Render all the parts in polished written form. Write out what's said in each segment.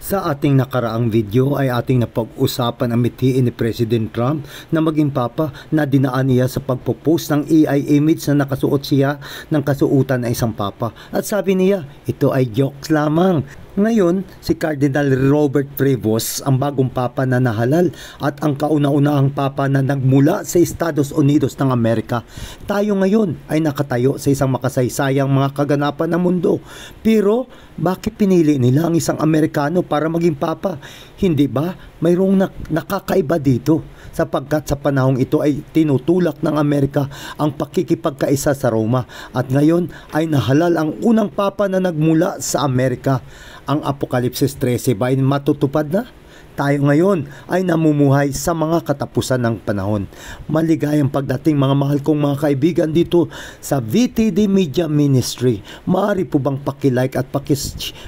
Sa ating nakaraang video ay ating napag-usapan ang mithiin ni President Trump na maging papa na dinaan niya sa pagpo-post ng AI image na nakasuot siya ng kasuotan ng isang papa. At sabi niya, ito ay jokes lamang. Ngayon, si Cardinal Robert Prevost ang bagong papa na nahalal at ang kauna-unahang papa na nagmula sa Estados Unidos ng Amerika. Tayo ngayon ay nakatayo sa isang makasaysayang mga kaganapan ng mundo. Pero bakit pinili nila ang isang Amerikano para maging papa? Hindi ba mayroong nakakaiba dito? Sapagkat sa panahong ito ay tinutulak ng Amerika ang pakikipagkaisa sa Roma at ngayon ay nahalal ang unang papa na nagmula sa Amerika. Ang Apokalipsis 13 ba ay matutupad na? Tayo ngayon ay namumuhay sa mga katapusan ng panahon. Maligayang pagdating mga mahal kong mga kaibigan dito sa VTD Media Ministry. Maaari po bang pakilike at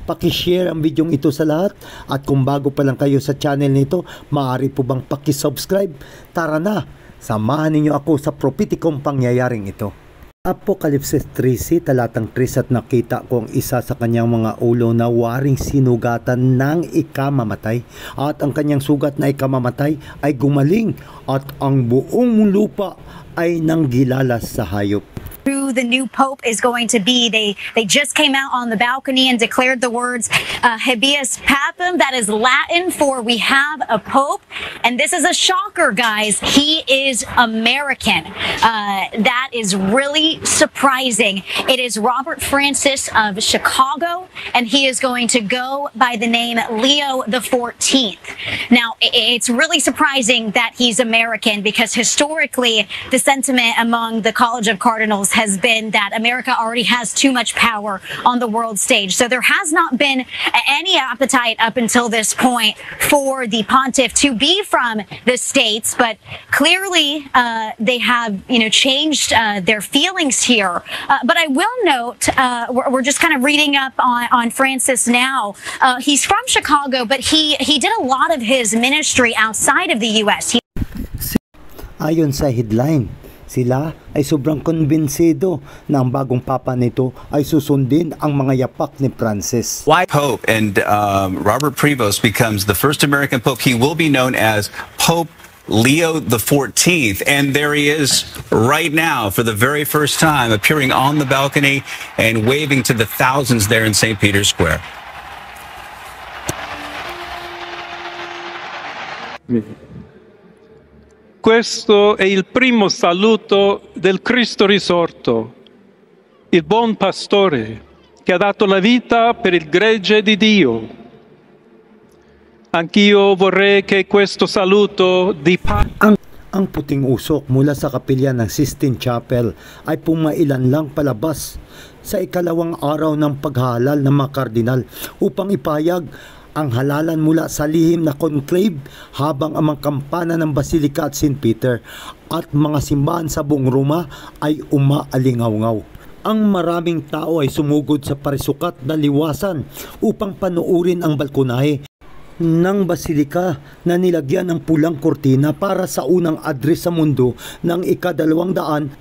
pakishare ang video ito sa lahat? At kung bago pa lang kayo sa channel nito, maaari po bang pakisubscribe? Tara na, samahan ninyo ako sa prophetikong pangyayaring ito. Apokalipsis 13, talatang 3 at nakita ko ang isa sa kanyang mga ulo na waring sinugatan ng ikamamatay at ang kanyang sugat na ikamamatay ay gumaling at ang buong lupa ay nanggilalas sa hayop. Who the new pope is going to be. They just came out on the balcony and declared the words habeas papam. That is Latin for we have a pope. And this is a shocker, guys. He is American. That is really surprising. It is Robert Francis of Chicago, and he is going to go by the name Leo the 14th. Now, it's really surprising that he's American because historically the sentiment among the College of Cardinals has been that America already has too much power on the world stage. So there has not been any appetite up until this point for the pontiff to be from the States, but clearly they have, changed their feelings here. But I will note, we're just kind of reading up on Francis now. He's from Chicago, but he did a lot of his ministry outside of the U.S. Ayon sa headline, sila ay sobrang konbensido na ang bagong papa nito ay susundin ang mga yapak ni Francis. Why Pope and Robert Prevost becomes the first American Pope. He will be known as Pope Leo the 14th, and there he is right now for the very first time appearing on the balcony and waving to the thousands there in St. Peter's Square. Questo è il primo saluto del Cristo risorto, il buon pastore che ha dato la vita per il gregge di Dio. Anch'io vorrei che questo saluto di pace. Ang puting usok mula sa kapilya ng Sistine Chapel ay pumailan lang palabas sa ikalawang araw ng paghalal ng mga kardinal upang ipayag ang halalan mula sa lihim na conclave habang ang mga kampana ng Basilica at St. Peter at mga simbahan sa buong Roma ay umaalingaw-ngaw. Ang maraming tao ay sumugod sa parisukat na liwasan upang panuurin ang balkonahe ng Basilica na nilagyan ng pulang kortina para sa unang address sa mundo ng ika-267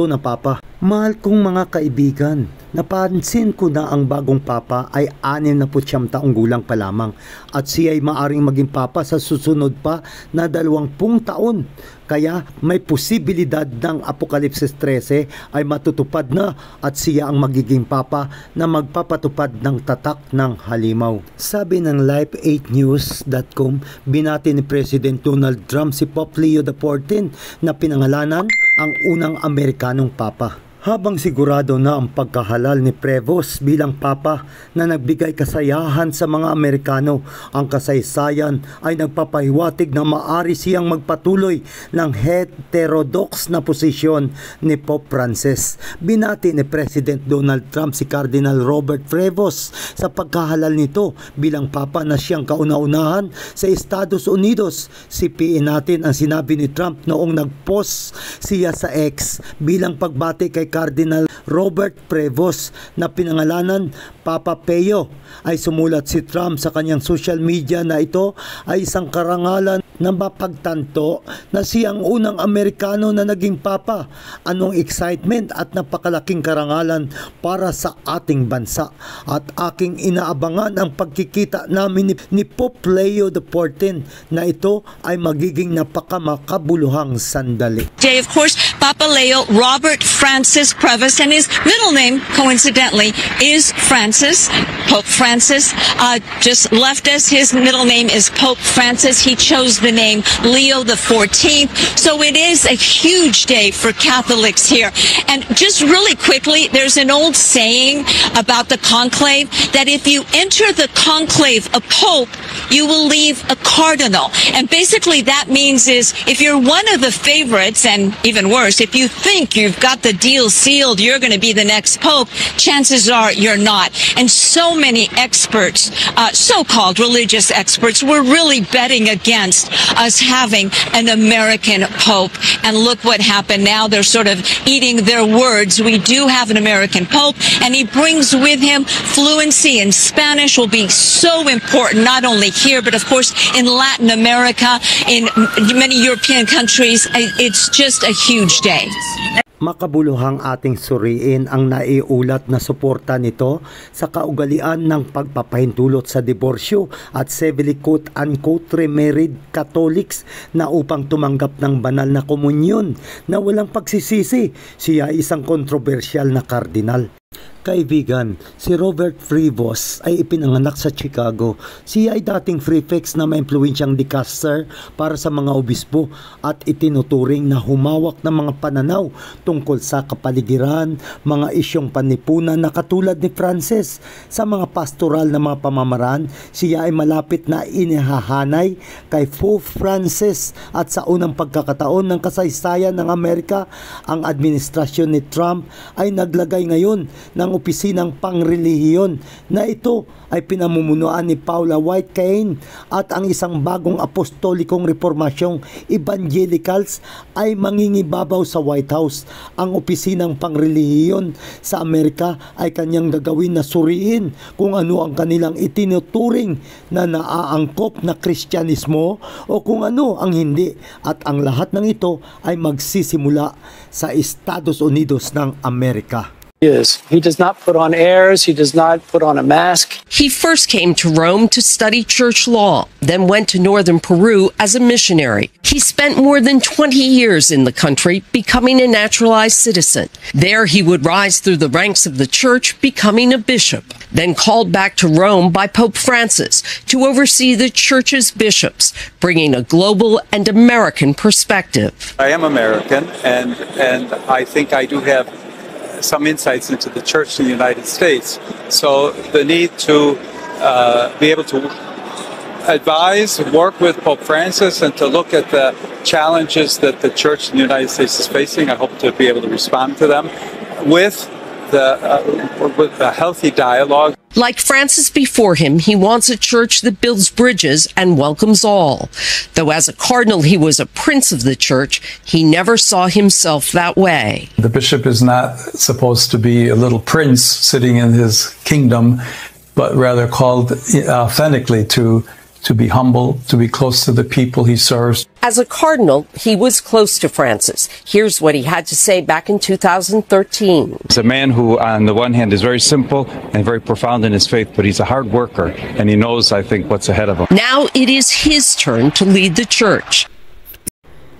na Papa. Mahal kong mga kaibigan, napansin ko na ang bagong Papa ay 69 taong gulang pa lamang at siya ay maaring maging Papa sa susunod pa na 20 taon. Kaya may posibilidad ng Apokalipsis 13 ay matutupad na at siya ang magiging Papa na magpapatupad ng tatak ng halimaw. Sabi ng Live8News.com, binati ni President Donald Trump si Pope Leo XIV na pinangalanan ang unang Amerikanong Papa. Habang sigurado na ang pagkahalal ni Prevost bilang papa na nagbigay kasayahan sa mga Amerikano, ang kasaysayan ay nagpapahiwatig na maari siyang magpatuloy ng heterodox na posisyon ni Pope Francis. Binati ni President Donald Trump si Cardinal Robert Prevost sa pagkahalal nito bilang papa na siyang kauna-unahan sa Estados Unidos. Sipiin natin ang sinabi ni Trump noong nag-post siya sa X bilang pagbati kay Cardinal Robert Prevost na pinangalanan Papa Pio. Ay sumulat si Trump sa kanyang social media na ito ay isang karangalan na mapagtanto na siyang unang Amerikano na naging Papa. Anong excitement at napakalaking karangalan para sa ating bansa. At aking inaabangan ang pagkikita namin ni Pope Leo XIV na ito ay magiging napakamakabuluhang sandali. Today, of course, Papa Leo Robert Francis Prevost, and his middle name, coincidentally, is Francis. Pope Francis just left us. His middle name is Pope Francis. He chose the name Leo XIV. So it is a huge day for Catholics here. And just really quickly, there's an old saying about the conclave that if you enter the conclave a pope, you will leave a cardinal. And basically that means is if you're one of the favorites, and even worse, if you think you've got the deal sealed, you're going to be the next pope, chances are you're not. And so many experts, so-called religious experts, were really betting against us having an American pope. And look what happened now. They're sort of eating their words. We do have an American pope, and he brings with him fluency in Spanish, will be so important, not only here, but of course in Latin America, in many European countries. It's just a huge day. Makabuluhang ating suriin ang naiulat na suporta nito sa kaugalian ng pagpapahintulot sa diborsyo at civilly quote-unquote remarried Catholics na upang tumanggap ng banal na komunyon na walang pagsisisi. Siya ay isang kontrobersyal na kardinal. Kaibigan, si Robert Prevost ay ipinanganak sa Chicago. Siya ay dating prefect na maimpluwensyang dicaster para sa mga obispo at itinuturing na humawak ng mga pananaw tungkol sa kapaligiran, mga isyong panlipunan na katulad ni Francis. Sa mga pastoral na mga pamamaraan, siya ay malapit na inihahanay kay Pope Francis at sa unang pagkakataon ng kasaysayan ng Amerika, ang administrasyon ni Trump ay naglagay ngayon ng opisinang pangrelihiyon na ito ay pinamumunuan ni Paula White Cain at ang isang bagong apostolikong reformasyong evangelicals ay mangingibabaw sa White House. Ang opisinang pangrelihiyon sa Amerika ay kanyang gagawin na suriin kung ano ang kanilang itinuturing na naaangkop na Kristyanismo o kung ano ang hindi, at ang lahat ng ito ay magsisimula sa Estados Unidos ng Amerika. He does not put on airs. He does not put on a mask. He first came to Rome to study church law, then went to northern Peru as a missionary. He spent more than 20 years in the country, becoming a naturalized citizen. There he would rise through the ranks of the church, becoming a bishop, then called back to Rome by Pope Francis to oversee the church's bishops, bringing a global and American perspective. I am American, and I think I do have some insights into the church in the United States. So the need to be able to advise, work with Pope Francis, and to look at the challenges that the church in the United States is facing. I hope to be able to respond to them with a healthy dialogue. Like Francis before him, he wants a church that builds bridges and welcomes all. Though as a cardinal he was a prince of the church, he never saw himself that way. The bishop is not supposed to be a little prince sitting in his kingdom, but rather called authentically to be humble, to be close to the people he serves. As a cardinal, he was close to Francis. Here's what he had to say back in 2013. He's a man who, on the one hand, is very simple and very profound in his faith, but he's a hard worker, and he knows, I think, what's ahead of him. Now it is his turn to lead the church.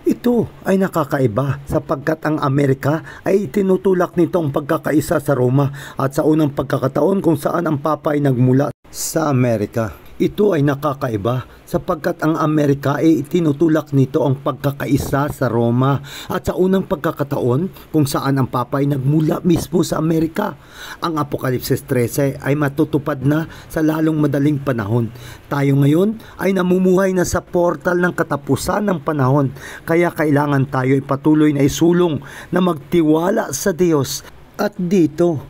Ito ay nakakaiba sapagkat ang Amerika ay itinutulak nitong pagkakaisa sa Roma at sa unang pagkakataon kung saan ang Papa ay nagmula sa Amerika. Ito ay nakakaiba sapagkat ang Amerika ay itinutulak nito ang pagkakaisa sa Roma at sa unang pagkakataon kung saan ang Papa ay nagmula mismo sa Amerika. Ang Apokalipsis 13 ay matutupad na sa lalong madaling panahon. Tayo ngayon ay namumuhay na sa portal ng katapusan ng panahon, kaya kailangan tayo ay patuloy na isulong na magtiwala sa Diyos. At dito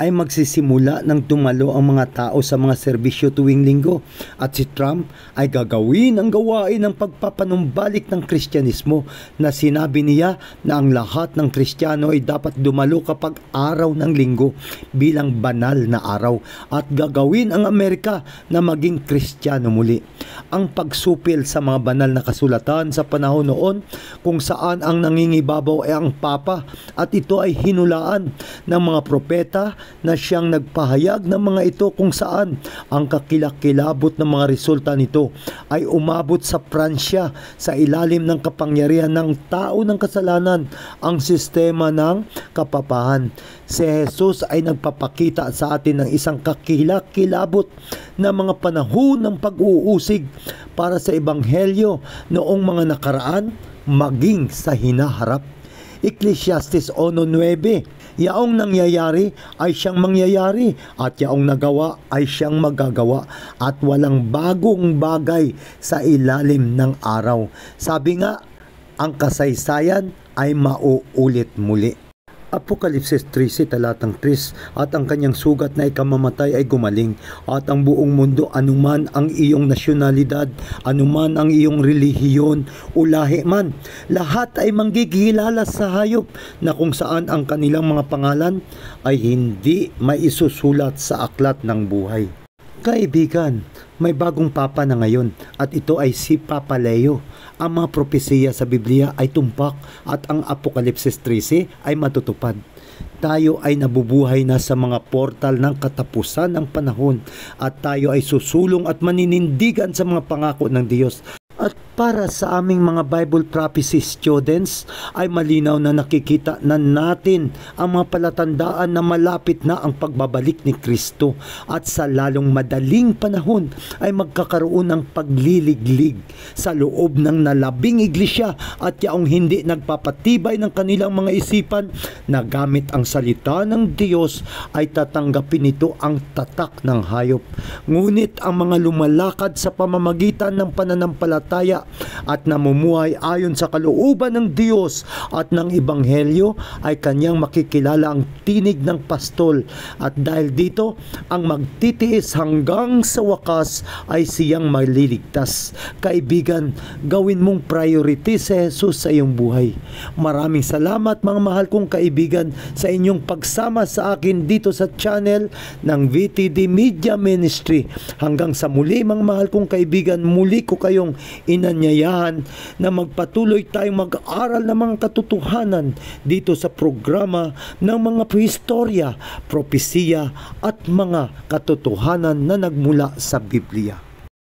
ay magsisimula ng dumalo ang mga tao sa mga serbisyo tuwing linggo at si Trump ay gagawin ang gawain ng pagpapanumbalik ng Kristyanismo na sinabi niya na ang lahat ng Kristiyano ay dapat dumalo kapag araw ng linggo bilang banal na araw at gagawin ang Amerika na maging Kristiyano muli. Ang pagsupil sa mga banal na kasulatan sa panahon noon kung saan ang nangingibabaw ay ang Papa at ito ay hinulaan ng mga propeta na siyang nagpahayag ng mga ito kung saan ang kakilakilabot ng mga resulta nito ay umabot sa Pransya sa ilalim ng kapangyarihan ng tao ng kasalanan, ang sistema ng kapapahan. Si Jesus ay nagpapakita sa atin ng isang kakilakilabot na mga panahon ng pag-uusig para sa Ebanghelyo noong mga nakaraan maging sa hinaharap. Ecclesiastes 1:9, yaong nangyayari ay siyang mangyayari at yaong nagawa ay siyang magagawa at walang bagong bagay sa ilalim ng araw. Sabi nga, ang kasaysayan ay mauulit muli. Apokalipsis 13 talatang 3, at ang kanyang sugat na ikamamatay ay gumaling, at ang buong mundo, anuman ang iyong nasyonalidad, anuman ang iyong relihiyon o lahi man, lahat ay manggigilala sa hayop na kung saan ang kanilang mga pangalan ay hindi maisusulat sa aklat ng buhay. Kaibigan, may bagong papa na ngayon at ito ay si Papa Leo. Ang mga propesiya sa Biblia ay tumpak at ang Apokalipsis 13 ay matutupad. Tayo ay nabubuhay na sa mga portal ng katapusan ng panahon at tayo ay susulong at maninindigan sa mga pangako ng Diyos. At para sa aming mga Bible prophecy students ay malinaw na nakikita na natin ang mga palatandaan na malapit na ang pagbabalik ni Kristo at sa lalong madaling panahon ay magkakaroon ng pagliliglig sa loob ng nalabing iglesia at yaong hindi nagpapatibay ng kanilang mga isipan na gamit ang salita ng Diyos ay tatanggapin nito ang tatak ng hayop. Ngunit ang mga lumalakad sa pamamagitan ng pananampalataya at namumuhay ayon sa kalooban ng Diyos at ng Ebanghelyo ay kanyang makikilala ang tinig ng pastol at dahil dito ang magtitiis hanggang sa wakas ay siyang maliligtas. Kaibigan, gawin mong priority si Jesus sa iyong buhay. Maraming salamat mga mahal kong kaibigan sa inyong pagsama sa akin dito sa channel ng VTD Media Ministry. Hanggang sa muli mga mahal kong kaibigan, muli ko kayong inanyayahan na magpatuloy tayong mag-aral ng mga katotohanan dito sa programa ng mga prehistorya, propesiya at mga katotohanan na nagmula sa Biblia.